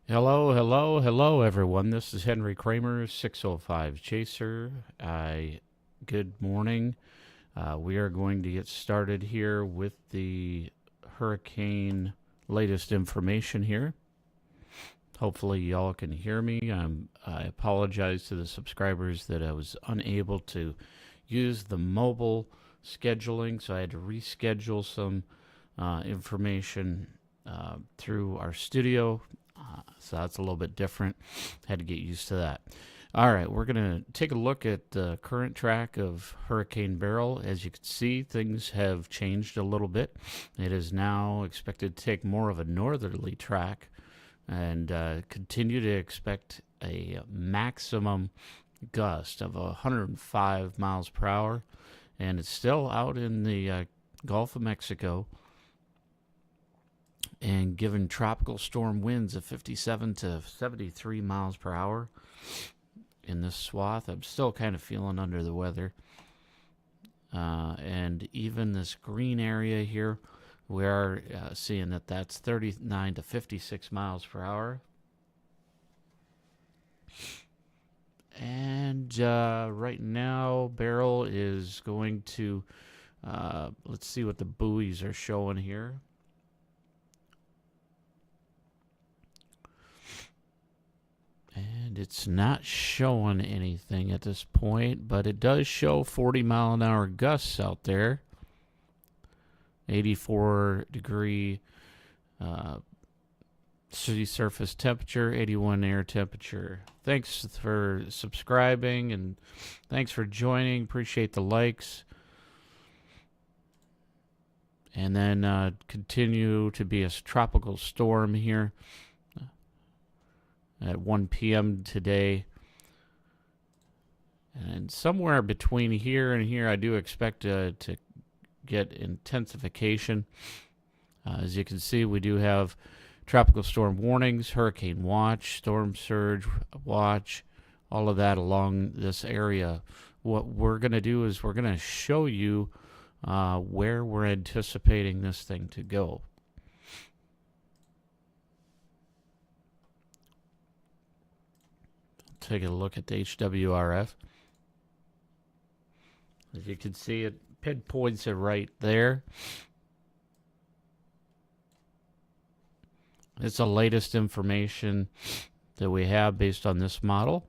Hello, hello, hello, everyone. This is Henry Kramer, 605 Chaser. Good morning. We are going to get started here with the hurricane latest information here. Hopefully, y'all can hear me. I apologize to the subscribers that I was unable to use the mobile scheduling, so I had to reschedule some information through our studio. So that's a little bit different. Had to get used to that. All right, we're going to take a look at the current track of Hurricane Beryl. As you can see, things have changed a little bit. It is now expected to take more of a northerly track and continue to expect a maximum gust of 105 miles per hour. And it's still out in the Gulf of Mexico and given tropical storm winds of 57 to 73 miles per hour in this swath. I'm still kind of feeling under the weather. And even this green area here, we are seeing that that's 39 to 56 miles per hour. And right now, Beryl is going to, let's see what the buoys are showing here. And it's not showing anything at this point, but it does show 40-mile-an-hour gusts out there. 84-degree sea surface temperature, 81 air temperature. Thanks for subscribing and thanks for joining. Appreciate the likes. And then continue to be a tropical storm here at 1 p.m. today. And somewhere between here and here, I do expect to get intensification. As you can see, we do have tropical storm warnings, hurricane watch, storm surge watch, all of that along this area. What we're going to do is we're going to show you where we're anticipating this thing to go. Take a look at the HWRF. As you can see, it pinpoints it right there. It's the latest information that we have based on this model.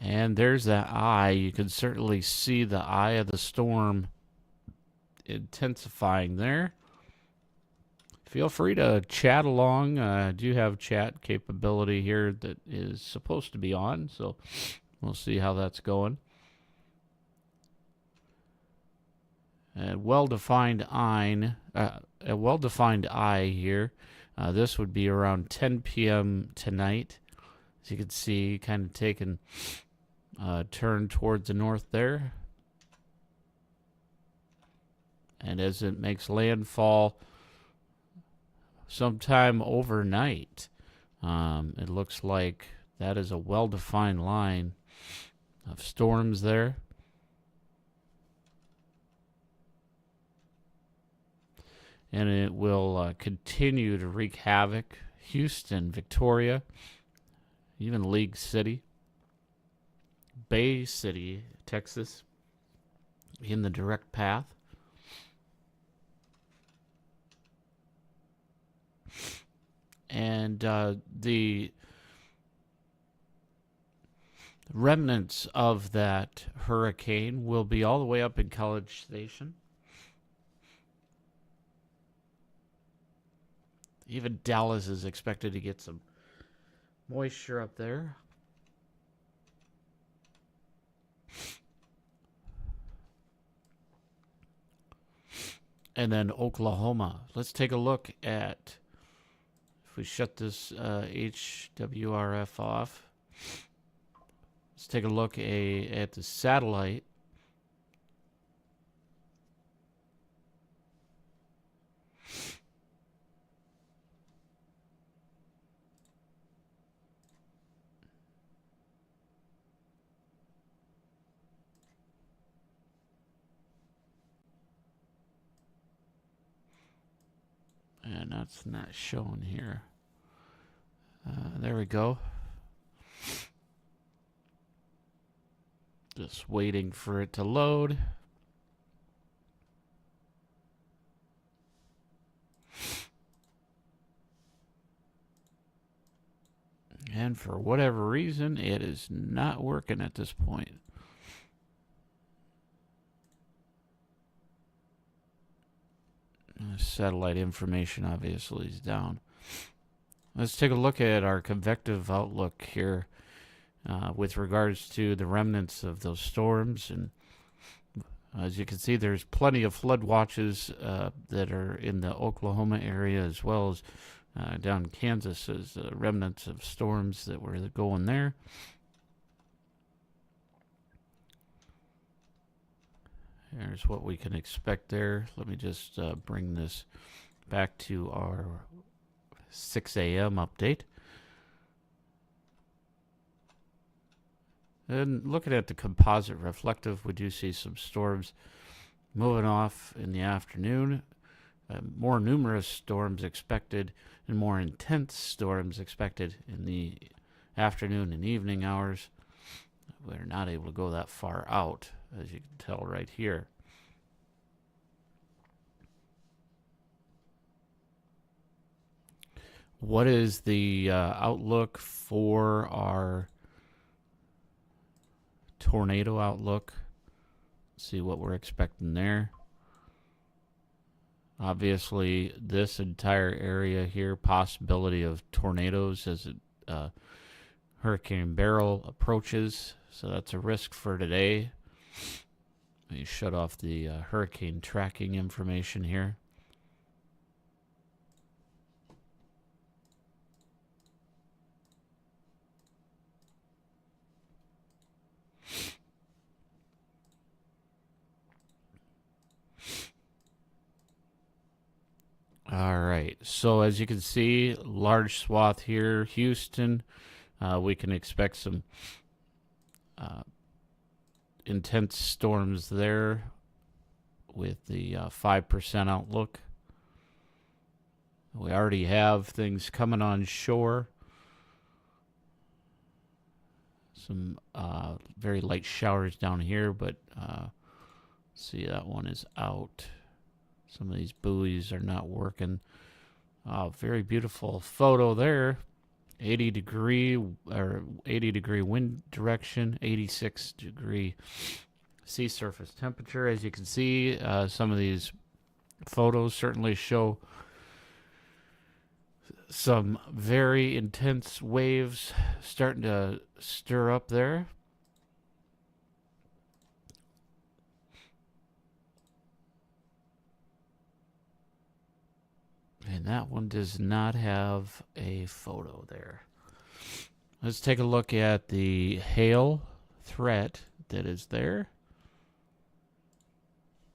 And there's that eye. You can certainly see the eye of the storm intensifying there. Feel free to chat along. I do have chat capability here that is supposed to be on, so we'll see how that's going. A well-defined eye here. This would be around 10 p.m. tonight. As you can see, kind of taking a turn towards the north there. And as it makes landfall sometime overnight, it looks like that is a well-defined line of storms there. And it will continue to wreak havoc. Houston, Victoria, even League City, Bay City, Texas, in the direct path. And the remnants of that hurricane will be all the way up in College Station. Even Dallas is expected to get some moisture up there. And then Oklahoma. Let's take a look at, if we shut this HWRF off, let's take a look at the satellite. And that's not shown here. There we go. Just waiting for it to load. And for whatever reason, it is not working at this point. Satellite information obviously is down. Let's take a look at our convective outlook here with regards to the remnants of those storms. And as you can see, there's plenty of flood watches that are in the Oklahoma area, as well as down in Kansas, as remnants of storms that were going there. Here's what we can expect there. Let me just bring this back to our 6 a.m. update. And looking at the composite reflective, we do see some storms moving off in the afternoon. More numerous storms expected and more intense storms expected in the afternoon and evening hours. We're not able to go that far out, as you can tell right here. What is the outlook for our tornado outlook? Let's see what we're expecting there. Obviously, this entire area here, possibility of tornadoes as Hurricane Beryl approaches. So that's a risk for today. Let me shut off the hurricane tracking information here. All right, so as you can see, large swath here, Houston. We can expect some intense storms there with the 5% outlook. We already have things coming on shore. Some very light showers down here, but see, that one is out. Some of these buoys are not working. Very beautiful photo there. 80 degree wind direction, 86 degree sea surface temperature. As you can see, some of these photos certainly show some very intense waves starting to stir up there. And that one does not have a photo there. Let's take a look at the hail threat that is there.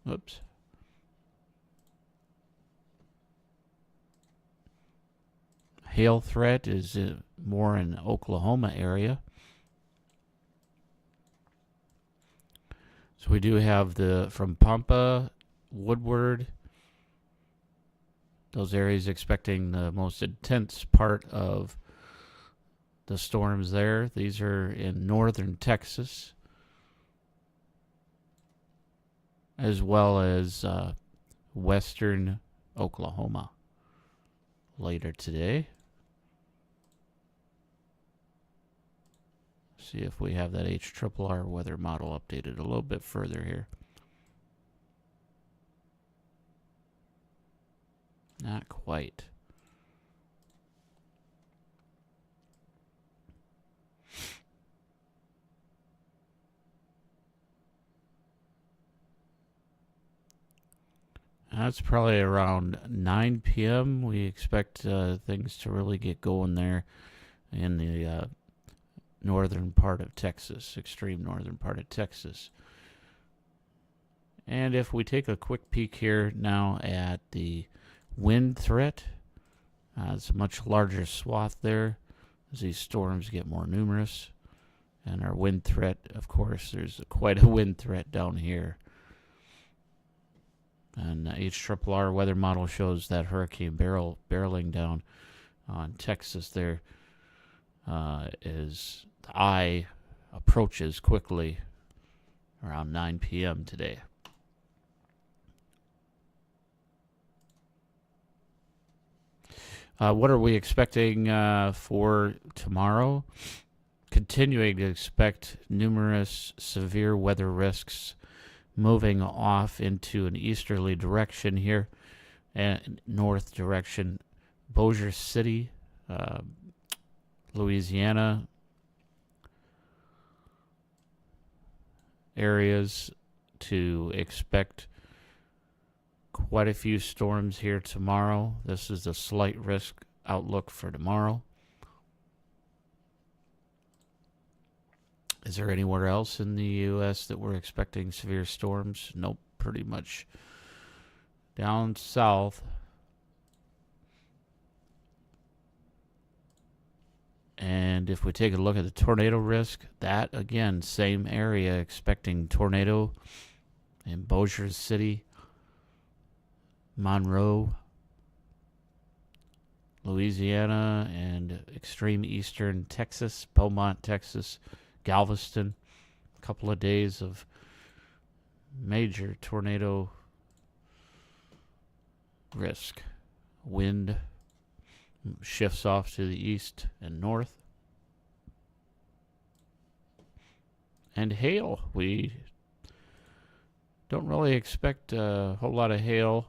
Oops. Hail threat is more in the Oklahoma area. So we do have from Pampa, Woodward, those areas expecting the most intense part of the storms there. These are in northern Texas, as well as western Oklahoma later today. See if we have that HRRR weather model updated a little bit further here. Not quite. That's probably around 9 p.m. We expect things to really get going there in the northern part of Texas, extreme northern part of Texas. And if we take a quick peek here now at the wind threat, it's a much larger swath there as these storms get more numerous. And our wind threat, of course, there's quite a wind threat down here. And HRRR weather model shows that Hurricane Beryl barreling down on Texas there as the eye approaches quickly around 9 p.m. today. What are we expecting for tomorrow? Continuing to expect numerous severe weather risks moving off into an easterly direction here and north direction. Bossier City, Louisiana areas to expect quite a few storms here tomorrow. This is a slight risk outlook for tomorrow. Is there anywhere else in the U.S. that we're expecting severe storms? Nope, pretty much down south. And if we take a look at the tornado risk, that again, same area, expecting tornado in Bossier City, Monroe, Louisiana, and extreme eastern Texas, Beaumont, Texas, Galveston. A couple of days of major tornado risk. Wind shifts off to the east and north. And hail. We don't really expect a whole lot of hail.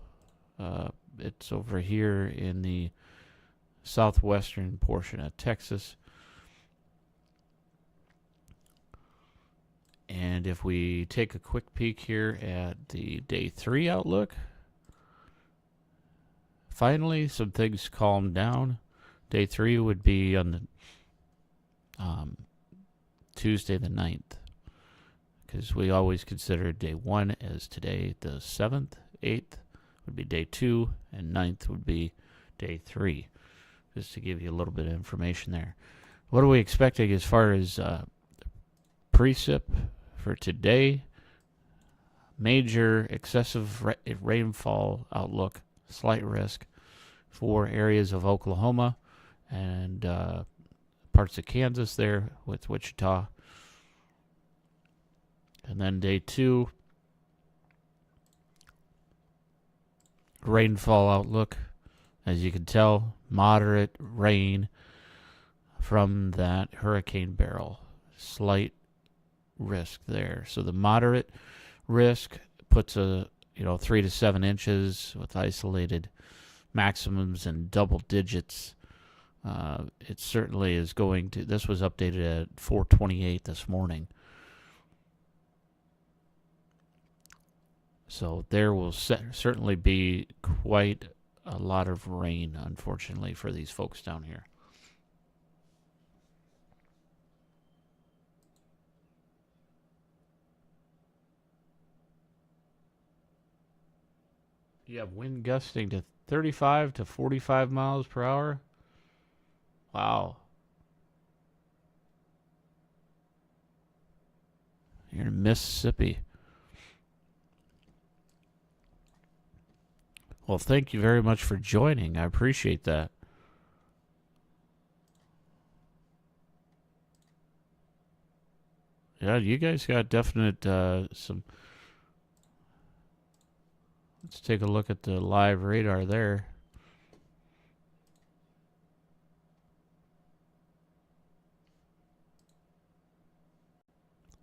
It's over here in the southwestern portion of Texas. And if we take a quick peek here at the day 3 outlook, finally some things calmed down. Day 3 would be on the Tuesday the 9th, because we always consider day 1 as today. The 7th, 8th would be day 2, and 9th would be day 3, just to give you a little bit of information there. What are we expecting as far as precip for today? Major excessive rainfall outlook, slight risk for areas of Oklahoma and parts of Kansas there with Wichita. And then day 2, rainfall outlook. As you can tell, moderate rain from that Hurricane Beryl. Slight risk there. So the moderate risk puts 3 to 7 inches with isolated maximums in double digits. It certainly is going to. This was updated at 4:28 this morning. So there will certainly be quite a lot of rain, unfortunately, for these folks down here. You have wind gusting to 35 to 45 miles per hour. Wow. You're in Mississippi. Well, thank you very much for joining. I appreciate that. Yeah, you guys got definite some. Let's take a look at the live radar there.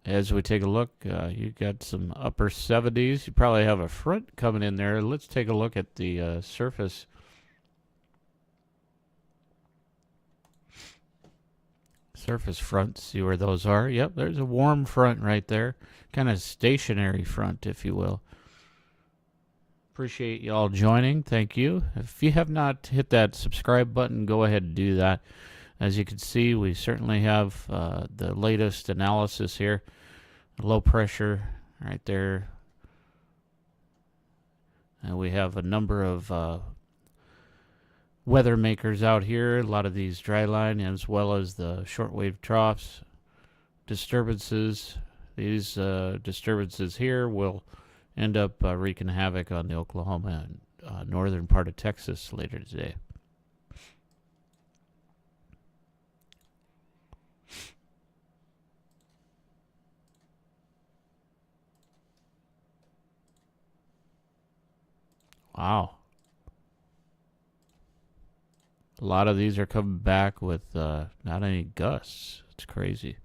As we take a look, you got some upper 70s. You probably have a front coming in there. Let's take a look at the surface. Surface front, see where those are. Yep, there's a warm front right there. Kind of stationary front, if you will. Appreciate you all joining. Thank you. If you have not hit that subscribe button, go ahead and do that. As you can see, we certainly have the latest analysis here. Low pressure right there. And we have a number of weather makers out here. A lot of these dry line as well as the shortwave troughs. Disturbances. These disturbances here will end up wreaking havoc on the Oklahoma and northern part of Texas later today. Wow. A lot of these are coming back with not any gusts. It's crazy.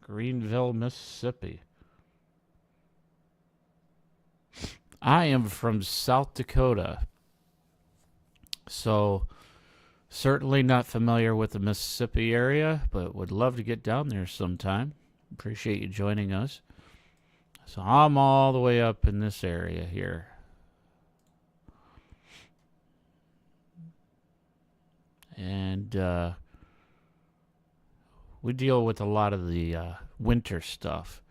Greenville, Mississippi. I am from South Dakota, so certainly not familiar with the Mississippi area, but would love to get down there sometime. Appreciate you joining us. So I'm all the way up in this area here. And we deal with a lot of the winter stuff.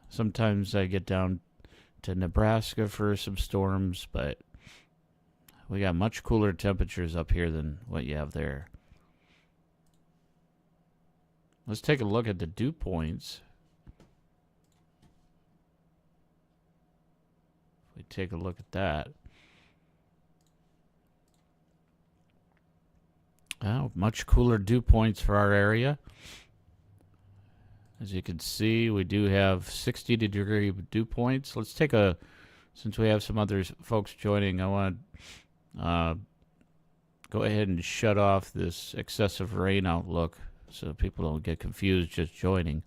Sometimes I get down to Nebraska for some storms, but we got much cooler temperatures up here than what you have there. Let's take a look at the dew points. If we take a look at that. Oh, much cooler dew points for our area. As you can see, we do have 60-degree dew points. Let's take a, since we have some other folks joining, I want to go ahead and shut off this excessive rain outlook so people don't get confused just joining.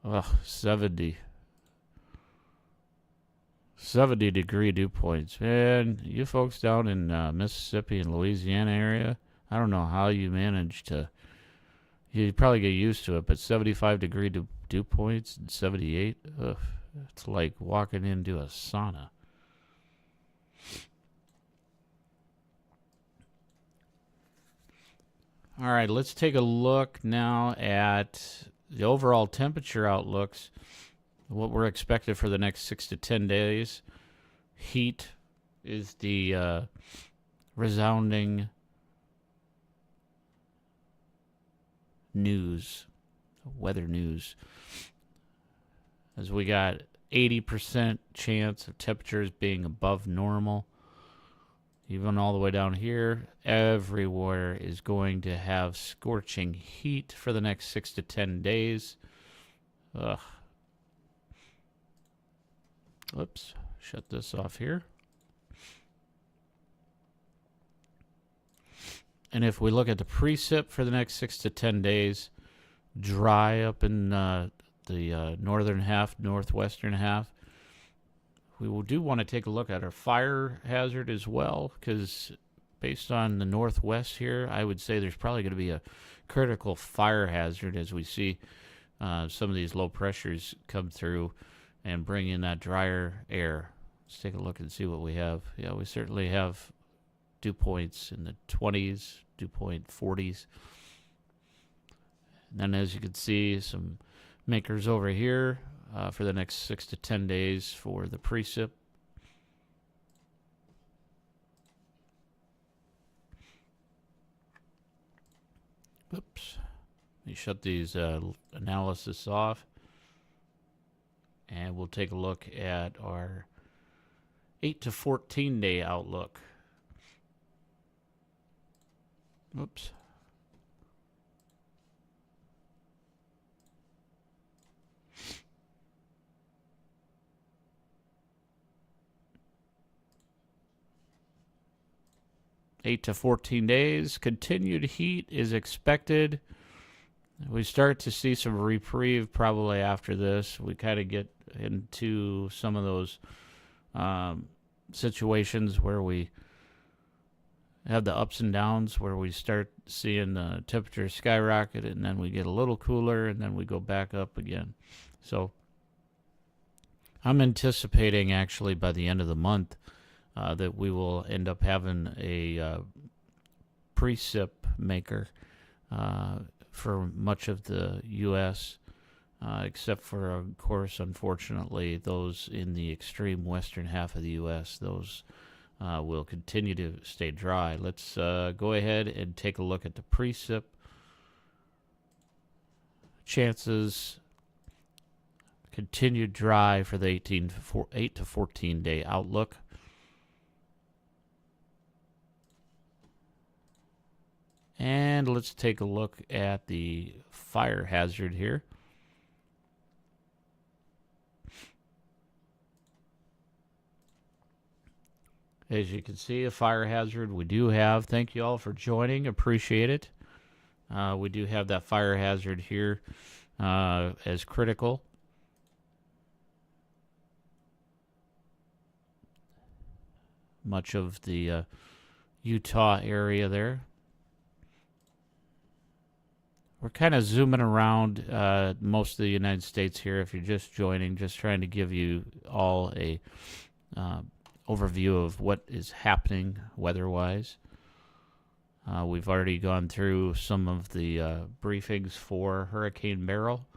Oh, 70 degree dew points. Man, you folks down in Mississippi and Louisiana area, I don't know how you manage to, you probably get used to it, but 75-degree dew points and 78, ugh, it's like walking into a sauna. All right, let's take a look now at the overall temperature outlooks, what we're expected for the next 6 to 10 days. Heat is the resounding news, weather news, as we got 80% chance of temperatures being above normal. Even all the way down here, everywhere is going to have scorching heat for the next 6 to 10 days. Ugh. Oops, shut this off here. And if we look at the precip for the next 6 to 10 days, dry up in the northern half, northwestern half. We do want to take a look at our fire hazard as well, because based on the northwest here, I would say there's probably going to be a critical fire hazard as we see some of these low pressures come through and bring in that drier air. Let's take a look and see what we have. Yeah, we certainly have dew points in the 20s, dew point 40s. And then as you can see, some makers over here for the next 6 to 10 days for the precip. Oops. Let me shut these analysis off. And we'll take a look at our 8 to 14 day outlook. Oops. Eight to 14 days. Continued heat is expected. We start to see some reprieve probably after this. We kind of get into some of those situations where we have the ups and downs, where we start seeing the temperature skyrocket, and then we get a little cooler, and then we go back up again. So I'm anticipating actually by the end of the month that we will end up having a precip maker for much of the U.S. except for, of course, unfortunately, those in the extreme western half of the U.S., those will continue to stay dry. Let's go ahead and take a look at the precip chances. Continued dry for the 8 to 14 day outlook. And let's take a look at the fire hazard here. As you can see, a fire hazard we do have. Thank you all for joining. Appreciate it. We do have that fire hazard here as critical. Much of the Utah area there. We're kind of zooming around most of the United States here. If you're just joining, just trying to give you all a overview of what is happening weather-wise. We've already gone through some of the briefings for Hurricane Beryl.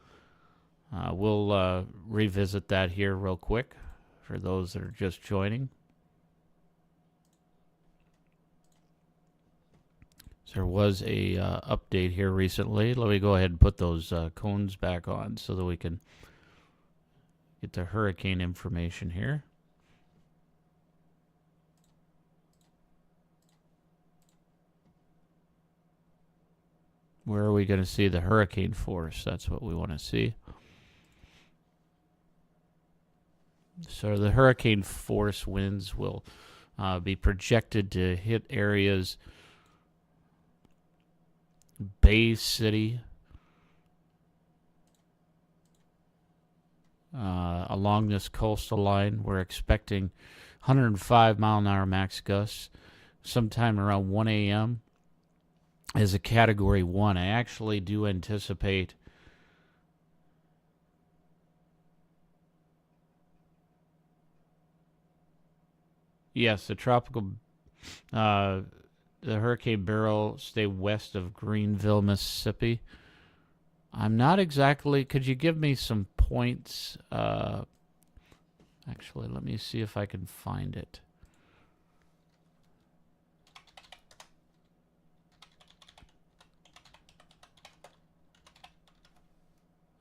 We'll revisit that here real quick for those that are just joining. So there was a update here recently. Let me go ahead and put those cones back on so that we can get the hurricane information here. Where are we going to see the hurricane force? That's what we want to see. So the hurricane force winds will be projected to hit areas Bay City, along this coastal line. We're expecting 105 mile an hour max gusts sometime around 1 a.m. as a Category 1. I actually do anticipate yes, the Hurricane Beryl stay west of Greenville, Mississippi. I'm not exactly... Could you give me some points? Actually, let me see if I can find it.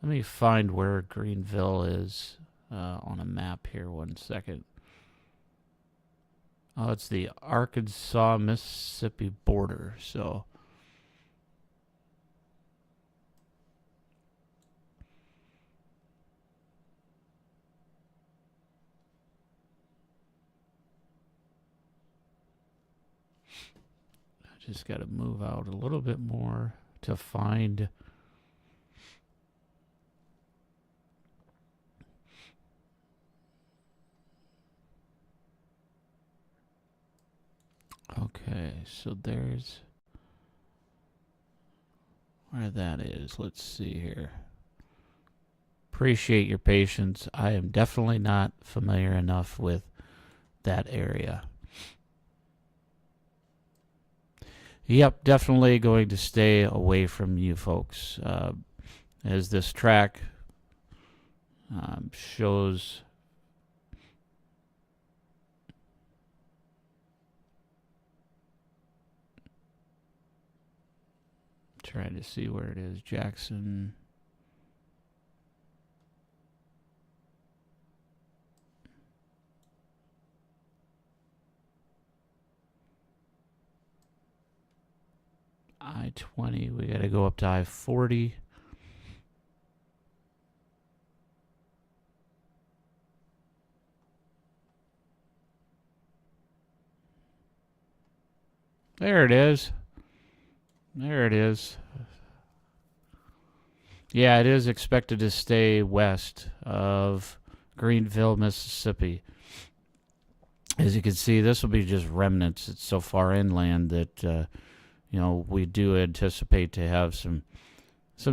Let me find where Greenville is on a map here. 1 second. Oh, it's the Arkansas-Mississippi border, so... I just got to move out a little bit more to find... Okay, so there's where that is. Let's see here. Appreciate your patience. I am definitely not familiar enough with that area. Yep, definitely going to stay away from you folks. As this track shows... Trying to see where it is. Jackson. I-20. We got to go up to I-40. There it is. There it is. Yeah, it is expected to stay west of Greenville, Mississippi. As you can see, this will be just remnants. It's so far inland that, you know, we do anticipate to have some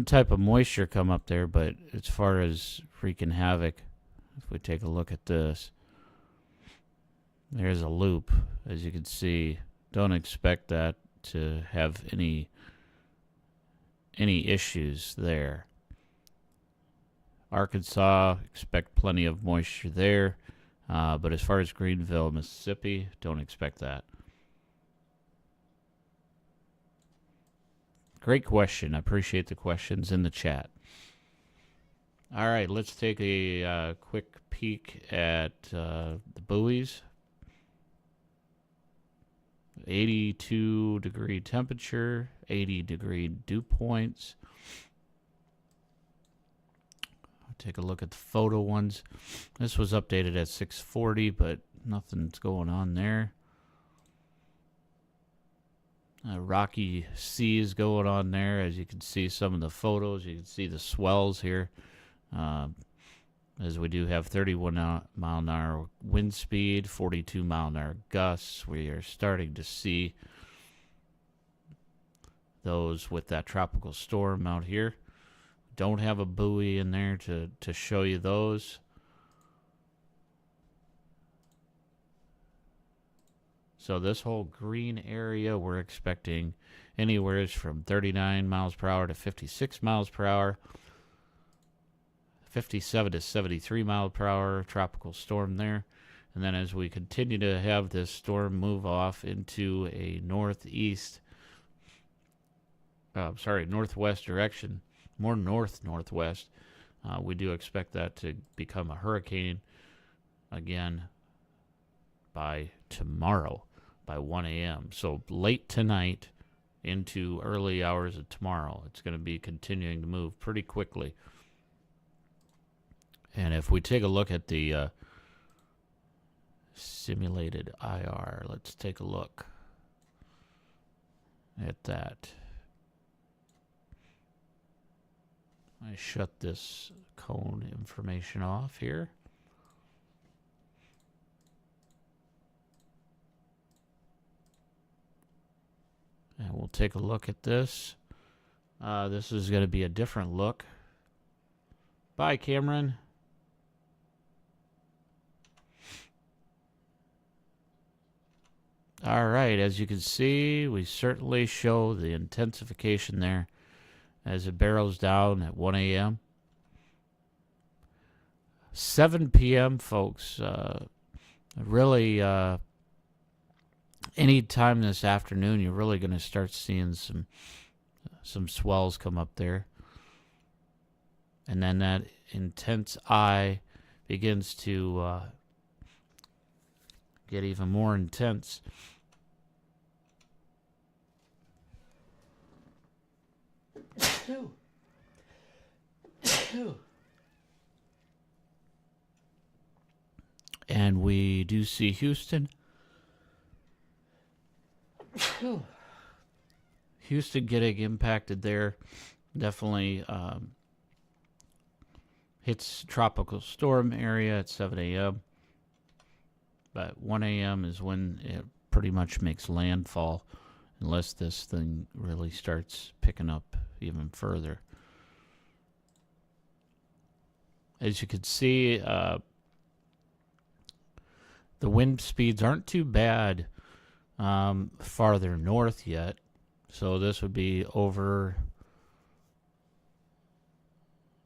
type of moisture come up there. But as far as wreaking havoc, if we take a look at this, there's a loop. As you can see, don't expect that to have any issues there. Arkansas, expect plenty of moisture there. But as far as Greenville, Mississippi, don't expect that. Great question. I appreciate the questions in the chat. All right, let's take a quick peek at the buoys. 82 degree temperature, 80 degree dew points. I'll take a look at the photo ones. This was updated at 6:40, but nothing's going on there. Rocky seas going on there. As you can see some of the photos, you can see the swells here. As we do have 31 mile an hour wind speed, 42 mile an hour gusts. We are starting to see those with that tropical storm out here. Don't have a buoy in there to show you those. So this whole green area, we're expecting anywhere from 39 miles per hour to 56 miles per hour. 57 to 73 miles per hour tropical storm there. And then as we continue to have this storm move off into a northwest direction, more northwest, we do expect that to become a hurricane again by tomorrow, by 1 a.m. So late tonight into early hours of tomorrow, it's going to be continuing to move pretty quickly. And if we take a look at the simulated IR, let's take a look at that. I shut this cone information off here. And we'll take a look at this. This is going to be a different look. Bye, Cameron. All right, as you can see, we certainly show the intensification there as it barrels down at 1 a.m. 7 p.m., folks, really any time this afternoon, you're really going to start seeing some swells come up there. And then that intense eye begins to get even more intense. And we do see Houston. Houston getting impacted there. Definitely hits tropical storm area at 7 a.m. But 1 a.m. is when it pretty much makes landfall, unless this thing really starts picking up even further. As you can see, the wind speeds aren't too bad farther north yet. So this would be over.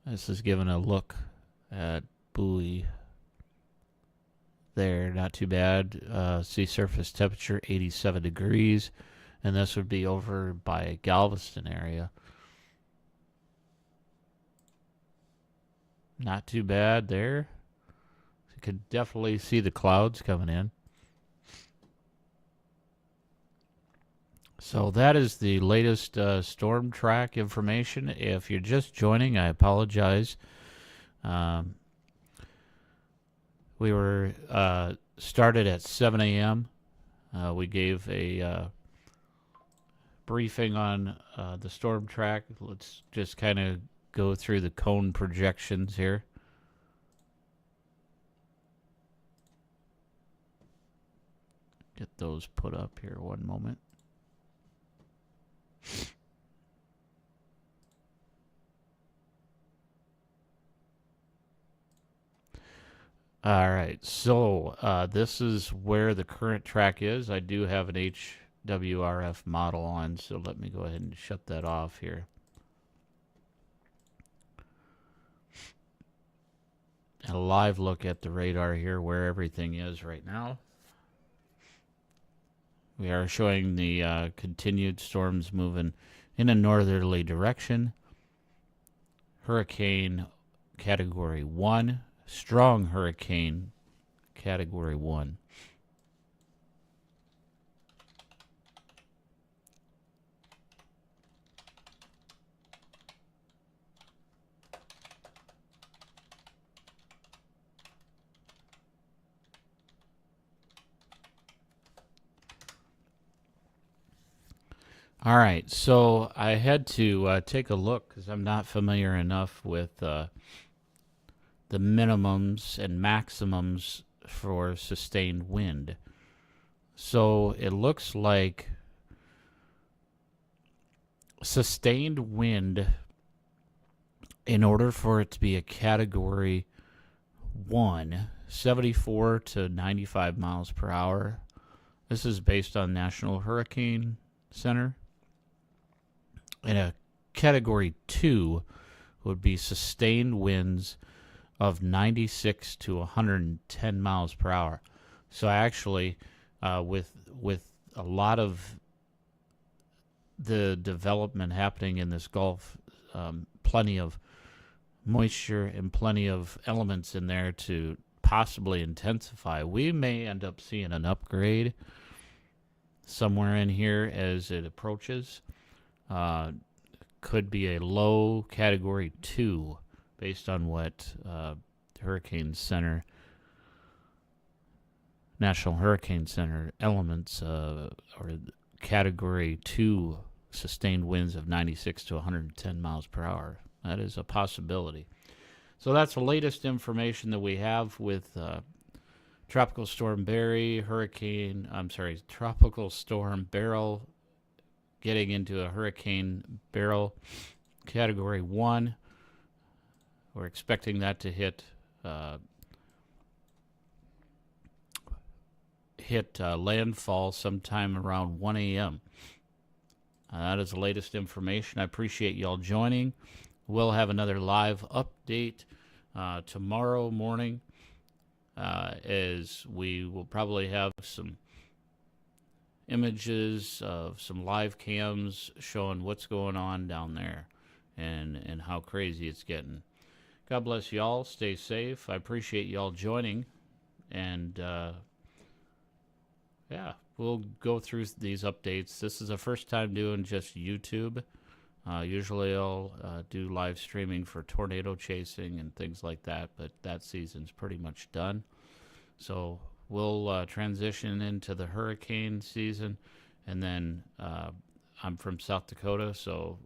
This is giving a look at buoy there. Not too bad. Sea surface temperature 87 degrees. And this would be over by Galveston area. Not too bad there. You could definitely see the clouds coming in. So that is the latest storm track information. If you're just joining, I apologize. We were started at 7 a.m. We gave a briefing on the storm track. Let's just kind of go through the cone projections here. Get those put up here one moment. All right, so this is where the current track is. I do have an HWRF model on, so let me go ahead and shut that off here. live look at the radar here where everything is right now. We are showing the continued storms moving in a northerly direction. Hurricane Category 1, strong hurricane Category 1. All right, so I had to take a look because I'm not familiar enough with the minimums and maximums for sustained wind. So it looks like sustained wind, in order for it to be a Category 1, 74 to 95 miles per hour. This is based on National Hurricane Center. And a Category 2 would be sustained winds of 96 to 110 miles per hour. So actually, with a lot of the development happening in this Gulf, plenty of moisture and plenty of elements in there to possibly intensify, we may end up seeing an upgrade somewhere in here as it approaches. Could be a low Category 2 based on what Hurricane Center, National Hurricane Center elements, or Category 2 sustained winds of 96 to 110 miles per hour. That is a possibility. So that's the latest information that we have with Tropical Storm Tropical Storm Beryl getting into a Hurricane Beryl Category 1. We're expecting that to hit landfall sometime around 1 a.m. That is the latest information. I appreciate y'all joining. We'll have another live update tomorrow morning, as we will probably have some images of some live cams showing what's going on down there and how crazy it's getting. God bless y'all. Stay safe. I appreciate y'all joining. And yeah, we'll go through these updates. This is the first time doing just YouTube. Usually I'll do live streaming for tornado chasing and things like that, but that season's pretty much done. So we'll transition into the hurricane season, and then I'm from South Dakota, so